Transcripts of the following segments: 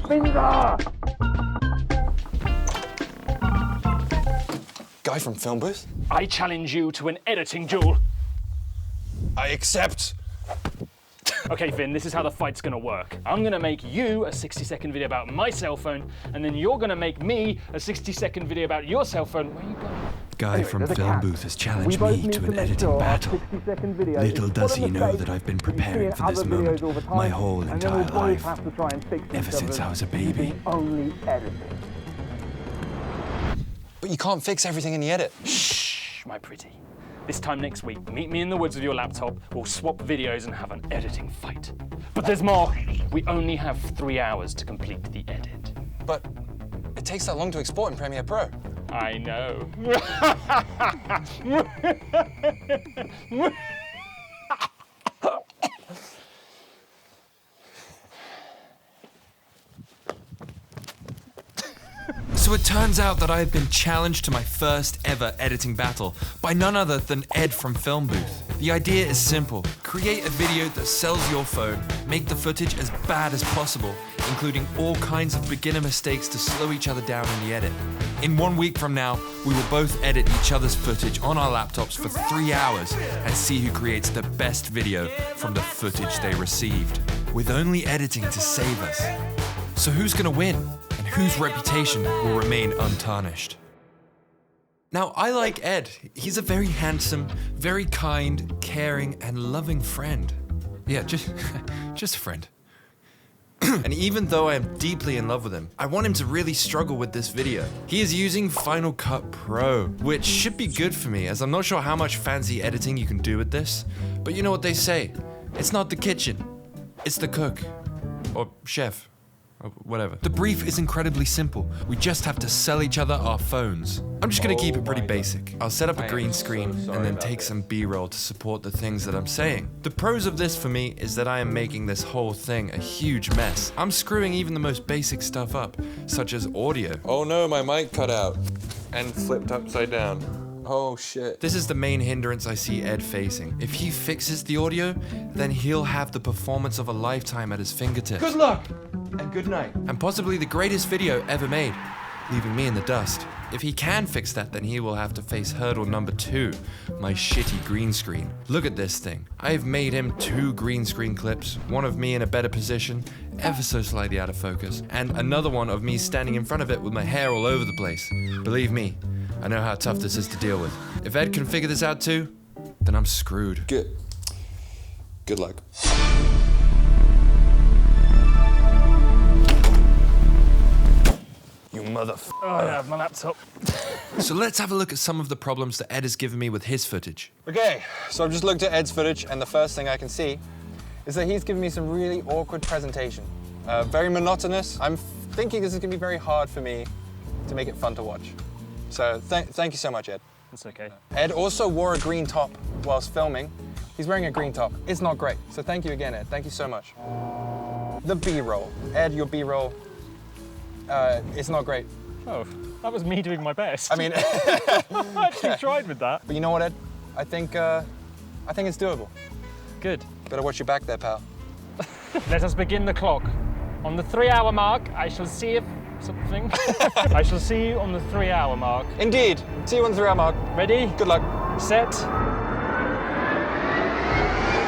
Finzar! Guy from Film Booth? I challenge you to an editing duel. I accept. Okay, Finn, this is how the fight's gonna work. I'm gonna make you a 60-second video about my cell phone, and then you're gonna make me a 60-second video about your cell phone. Where are you going? Guy from Film Booth has challenged me to an editing battle. Little does he know that I've been preparing for this moment my whole entire life, ever since I was a baby. Only editing. But you can't fix everything in the edit. Shh, my pretty. This time next week, meet me in the woods with your laptop, we'll swap videos and have an editing fight. But there's more. We only have 3 hours to complete the edit. But it takes that long to export in Premiere Pro. I know. So it turns out that I have been challenged to my first ever editing battle by none other than Ed from Film Booth. The idea is simple. Create a video that sells your phone, make the footage as bad as possible, including all kinds of beginner mistakes to slow each other down in the edit. In 1 week from now, we will both edit each other's footage on our laptops for 3 hours and see who creates the best video from the footage they received, with only editing to save us. So who's gonna win? And whose reputation will remain untarnished? Now, I like Ed. He's a very handsome, very kind, caring, and loving friend. Yeah, just a friend. And even though I am deeply in love with him, I want him to really struggle with this video. He is using Final Cut Pro, which should be good for me, as I'm not sure how much fancy editing you can do with this. But you know what they say, it's not the kitchen, it's the cook. Or chef. Or whatever. The brief is incredibly simple. We just have to sell each other our phones. I'm just gonna keep it pretty basic. I'll set up a green screen and then take some B-roll to support the things that I'm saying. The pros of this for me is that I am making this whole thing a huge mess. I'm screwing even the most basic stuff up, such as audio. Oh no, my mic cut out and flipped upside down. Oh shit. This is the main hindrance I see Ed facing. If he fixes the audio, then he'll have the performance of a lifetime at his fingertips. Good luck and good night. And possibly the greatest video ever made, leaving me in the dust. If he can fix that, then he will have to face hurdle number 2, my shitty green screen. Look at this thing. I've made him 2 green screen clips, one of me in a better position, ever so slightly out of focus, and another one of me standing in front of it with my hair all over the place. Believe me, I know how tough this is to deal with. If Ed can figure this out too, then I'm screwed. Good luck. You motherfucker. Oh, I have my laptop. So let's have a look at some of the problems that Ed has given me with his footage. Okay, so I've just looked at Ed's footage, and the first thing I can see is that he's given me some really awkward presentation. Very monotonous. I'm thinking this is gonna be very hard for me to make it fun to watch. So thank you so much, Ed. It's okay. Ed also wore a green top whilst filming. He's wearing a green top. It's not great. So thank you again, Ed. Thank you so much. The B-roll. Ed, your B-roll, it's not great. Oh, that was me doing my best. I mean, I actually tried with that. but you know what, Ed? I think it's doable. Good. Better watch your back there, pal. Let us begin the clock. On the 3-hour mark, I shall see if something. I shall see you on the 3-hour mark. Indeed. See you on the 3-hour mark. Ready? Good luck. Set.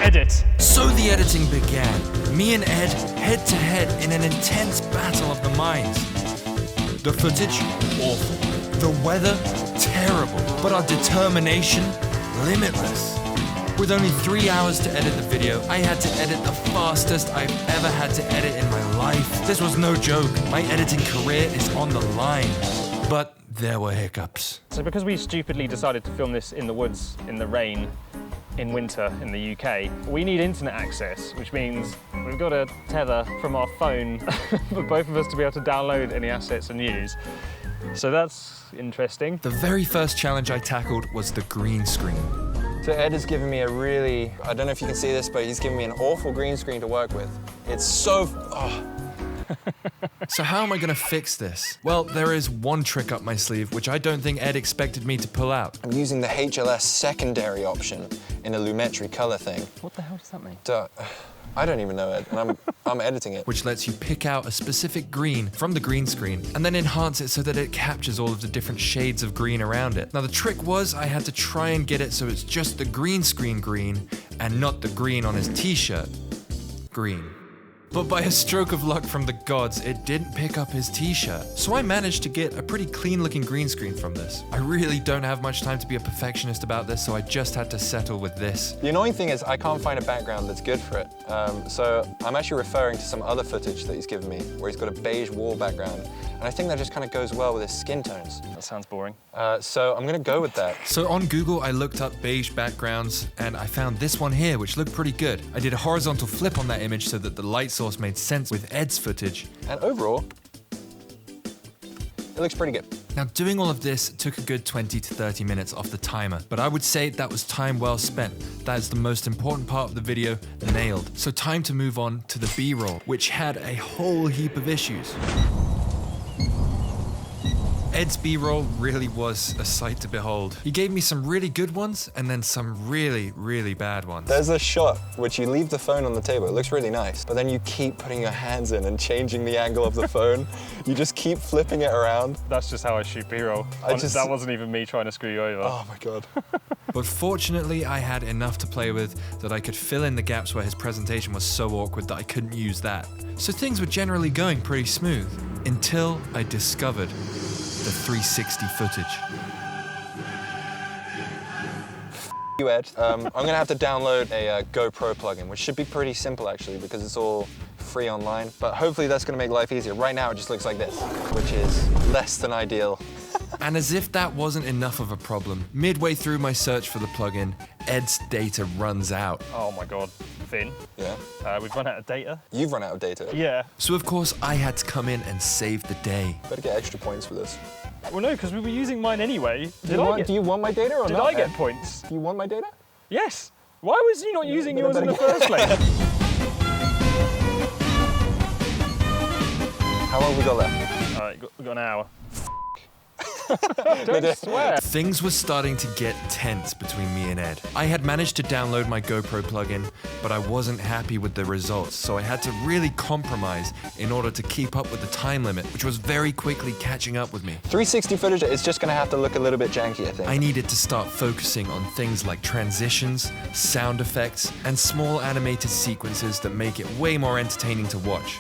Edit. So the editing began. Me and Ed head to head in an intense battle of the minds. The footage, awful. The weather, terrible. But our determination, limitless. With only 3 hours to edit the video, I had to edit the fastest I've ever had to edit in my life. This was no joke. My editing career is on the line. But there were hiccups. So because we stupidly decided to film this in the woods, in the rain, in winter in the UK, we need internet access, which means we've got a tether from our phone for both of us to be able to download any assets and use. So that's interesting. The very first challenge I tackled was the green screen. So Ed has given me a really, I don't know if you can see this, but he's given me an awful green screen to work with. It's so, So how am I gonna fix this? Well, there is one trick up my sleeve, which I don't think Ed expected me to pull out. I'm using the HLS secondary option in the Lumetri color thing. What the hell does that mean? I don't even know, Ed, and I'm editing it. which lets you pick out a specific green from the green screen and then enhance it so that it captures all of the different shades of green around it. Now the trick was I had to try and get it so it's just the green screen green and not the green on his t-shirt green. But by a stroke of luck from the gods, it didn't pick up his t-shirt. So I managed to get a pretty clean looking green screen from this. I really don't have much time to be a perfectionist about this, so I just had to settle with this. The annoying thing is I can't find a background that's good for it. So I'm actually referring to some other footage that he's given me where he's got a beige wall background. And I think that just kind of goes well with his skin tones. That sounds boring. So I'm gonna go with that. So on Google, I looked up beige backgrounds and I found this one here, which looked pretty good. I did a horizontal flip on that image so that the light source made sense with Ed's footage. And overall, it looks pretty good. Now doing all of this took a good 20 to 30 minutes off the timer, but I would say that was time well spent. That is the most important part of the video nailed. So time to move on to the B-roll, which had a whole heap of issues. Ed's B-roll really was a sight to behold. He gave me some really good ones and then some really, really bad ones. There's a shot which you leave the phone on the table. It looks really nice, but then you keep putting your hands in and changing the angle of the phone. You just keep flipping it around. That's just how I shoot B-roll. That wasn't even me trying to screw you over. Oh my God. But fortunately, I had enough to play with that I could fill in the gaps where his presentation was so awkward that I couldn't use that. So things were generally going pretty smooth until I discovered the 360 footage. You, Ed. I'm gonna have to download a GoPro plugin, which should be pretty simple actually because it's all free online, but hopefully that's gonna make life easier. Right now it just looks like this, which is less than ideal. And as if that wasn't enough of a problem, midway through my search for the plugin, Ed's data runs out. Oh my God, Finn. Yeah? We've run out of data. You've run out of data. Yeah. So of course I had to come in and save the day. Better get extra points for this. Well, no, because we were using mine anyway. Do you want my data or Did not? I get Ed? points? Do you want my data? Yes. Why was you not using Then I yours in the better first place? How long have we got left? All right, we've got an hour. Don't swear. Things were starting to get tense between me and Ed. I had managed to download my GoPro plugin, but I wasn't happy with the results, so I had to really compromise in order to keep up with the time limit, which was very quickly catching up with me. 360 footage is just gonna have to look a little bit janky, I think. I needed to start focusing on things like transitions, sound effects, and small animated sequences that make it way more entertaining to watch.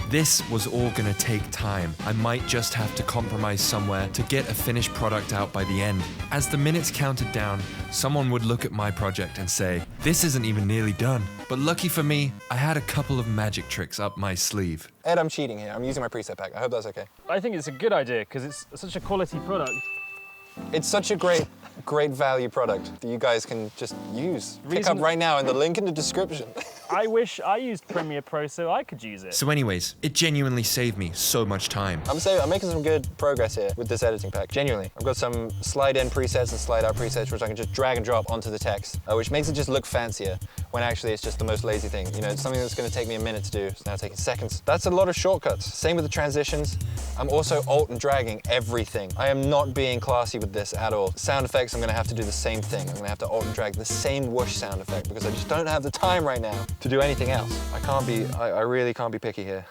This was all gonna take time. I might just have to compromise somewhere to get a finished product out by the end. As the minutes counted down, someone would look at my project and say, "This isn't even nearly done." But lucky for me, I had a couple of magic tricks up my sleeve. Ed, I'm cheating here. I'm using my preset pack. I hope that's okay. I think it's a good idea because it's such a quality product. It's such a great value product that you guys can just use. Pick up right now in the link in the description. I wish I used Premiere Pro so I could use it. So anyways, it genuinely saved me so much time. I'm making some good progress here with this editing pack, genuinely. I've got some slide in presets and slide out presets which I can just drag and drop onto the text, which makes it just look fancier when actually it's just the most lazy thing. You know, it's something that's gonna take me a minute to do, it's now taking seconds. That's a lot of shortcuts. Same with the transitions. I'm also alt and dragging everything. I am not being classy with this at all. Sound effects, I'm gonna have to do the same thing. I'm gonna have to alt and drag the same whoosh sound effect because I just don't have the time right now to do anything else. I really can't be picky here.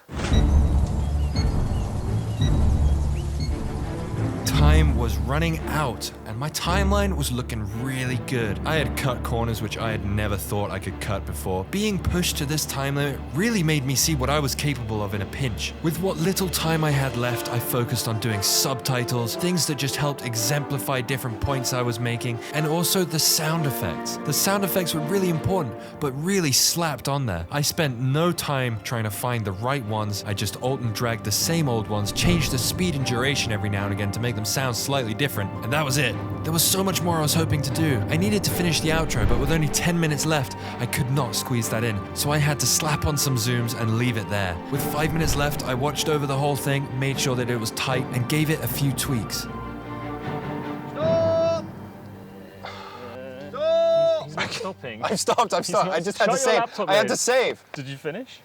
Time was running out and my timeline was looking really good. I had cut corners which I had never thought I could cut before. Being pushed to this time limit really made me see what I was capable of in a pinch. With what little time I had left, I focused on doing subtitles, things that just helped exemplify different points I was making, and also the sound effects. The sound effects were really important, but really slapped on there. I spent no time trying to find the right ones. I just alt and dragged the same old ones, changed the speed and duration every now and again to make them sound slightly different, and that was it. There was so much more I was hoping to do. I needed to finish the outro, but with only 10 minutes left, I could not squeeze that in, so I had to slap on some zooms and leave it there. With 5 minutes left, I watched over the whole thing, made sure that it was tight, and gave it a few tweaks. Stop! He's not stopping. I've stopped. I just had to Shut your save. laptop, I had though. to save. Did you finish?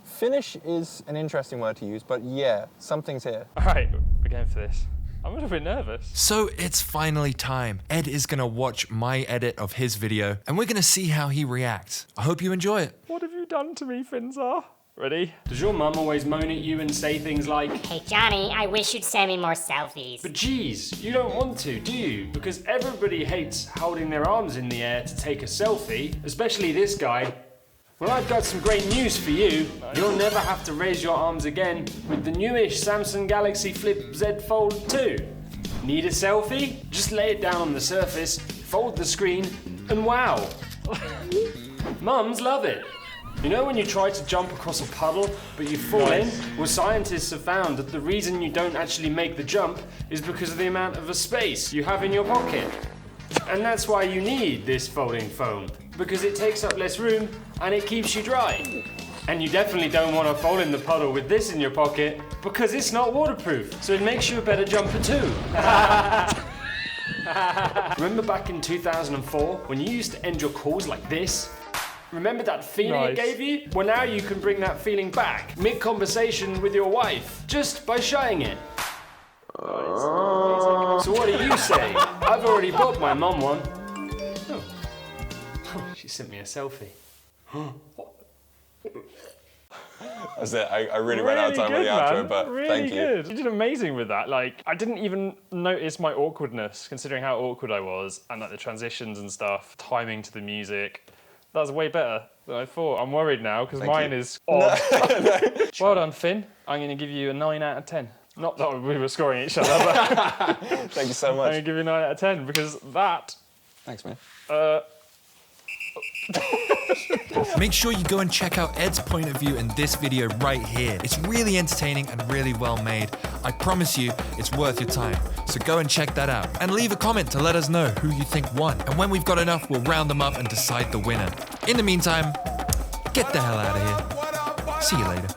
Finish is an interesting word to use, but yeah, something's here. All right, we're going for this. I'm a little bit nervous. So it's finally time. Ed is gonna watch my edit of his video, and we're gonna see how he reacts. I hope you enjoy it. What have you done to me, Finzar? Ready? Does your mum always moan at you and say things like, Hey Johnny, I wish you'd send me more selfies. but geez, you don't want to, do you? Because everybody hates holding their arms in the air to take a selfie, especially this guy. Well, I've got some great news for you. You'll never have to raise your arms again with the newish Samsung Galaxy Flip Z Fold 2. Need a selfie? Just lay it down on the surface, fold the screen, and wow. Mums love it. You know when you try to jump across a puddle, but you fall in? Well, scientists have found that the reason you don't actually make the jump is because of the amount of space you have in your pocket. And that's why you need this folding foam, because it takes up less room and it keeps you dry. And you definitely don't want to fall in the puddle with this in your pocket, because it's not waterproof, so it makes you a better jumper too. Remember back in 2004 when you used to end your calls like this? Remember that feeling it gave you? Well, now you can bring that feeling back mid-conversation with your wife, just by shying it. So what do you say? I've already bought my mum one. Oh, she sent me a selfie. That's it. I really ran out of time with the outro, but thank you. Good. You did amazing with that. Like, I didn't even notice my awkwardness, considering how awkward I was, and like the transitions and stuff, timing to the music. That was way better than I thought. I'm worried now, because mine is odd. Well done, Finn. I'm going to give you a 9 out of 10. Not that we were scoring each other, but Thank you so much. I'm going to give you a 9 out of 10, because that... Thanks, man. Make sure you go and check out Ed's point of view in this video right here. It's really entertaining and really well made. I promise you, it's worth your time. So go and check that out. And leave a comment to let us know who you think won. And when we've got enough, we'll round them up and decide the winner. In the meantime, get the hell out of here. See you later.